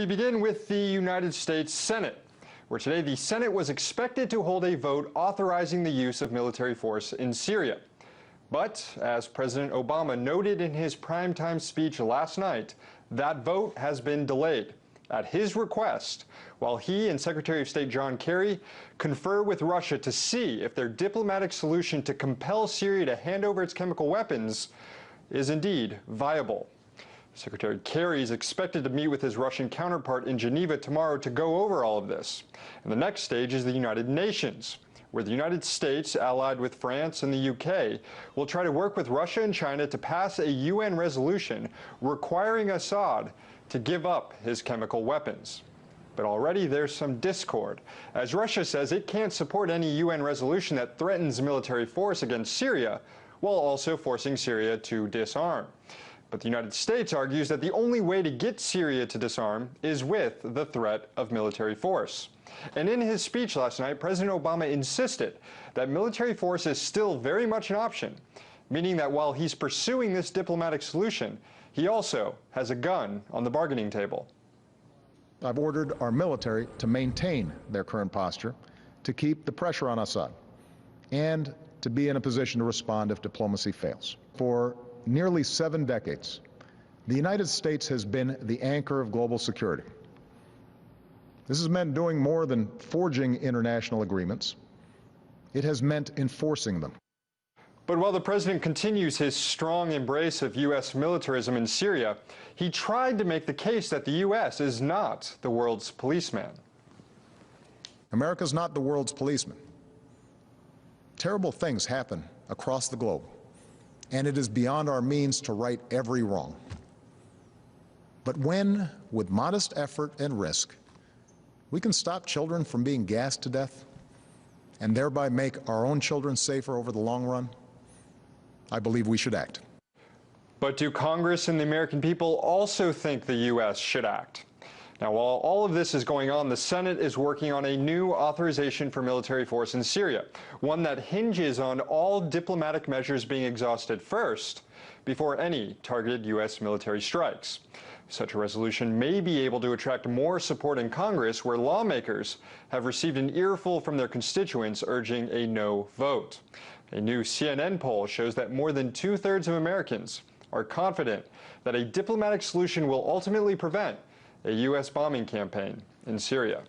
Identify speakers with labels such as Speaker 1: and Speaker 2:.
Speaker 1: we begin with the United States Senate, where today the Senate was expected to hold a vote authorizing the use of military force in Syria. But, as President Obama noted in his primetime speech last night, that vote has been delayed at his request, while he and Secretary of State John Kerry confer with Russia to see if their diplomatic solution to compel Syria to hand over its chemical weapons is indeed viable. Secretary Kerry is expected to meet with his Russian counterpart in Geneva tomorrow to go over all of this. And the next stage is the United Nations, where the United States, allied with France and the UK, will try to work with Russia and China to pass a UN resolution requiring Assad to give up his chemical weapons. But already there's some discord, as Russia says it can't support any UN resolution that threatens military force against Syria, while also forcing Syria to disarm. But the United States argues that the only way to get Syria to disarm is with the threat of military force. And in his speech last night, President Obama insisted that military force is still very much an option, meaning that while he's pursuing this diplomatic solution, he also has a gun on the bargaining table.
Speaker 2: I've ordered our military to maintain their current posture, to keep the pressure on Assad, and to be in a position to respond if diplomacy fails. For nearly 7 decades, the United States has been the anchor of global security. This has meant doing more than forging international agreements. It has meant enforcing them.
Speaker 1: But while the president continues his strong embrace of U.S. militarism in Syria, he tried to make the case that the U.S. is not the world's policeman.
Speaker 2: America's not the world's policeman. Terrible things happen across the globe, and it is beyond our means to right every wrong. But when, with modest effort and risk, we can stop children from being gassed to death and thereby make our own children safer over the long run, I believe we should act.
Speaker 1: But do Congress and the American people also think the U.S. should act? Now, while all of this is going on, the Senate is working on a new authorization for military force in Syria, one that hinges on all diplomatic measures being exhausted first before any targeted U.S. military strikes. Such a resolution may be able to attract more support in Congress, where lawmakers have received an earful from their constituents urging a no vote. A new CNN poll shows that more than 2/3 of Americans are confident that a diplomatic solution will ultimately prevent a U.S. bombing campaign in Syria.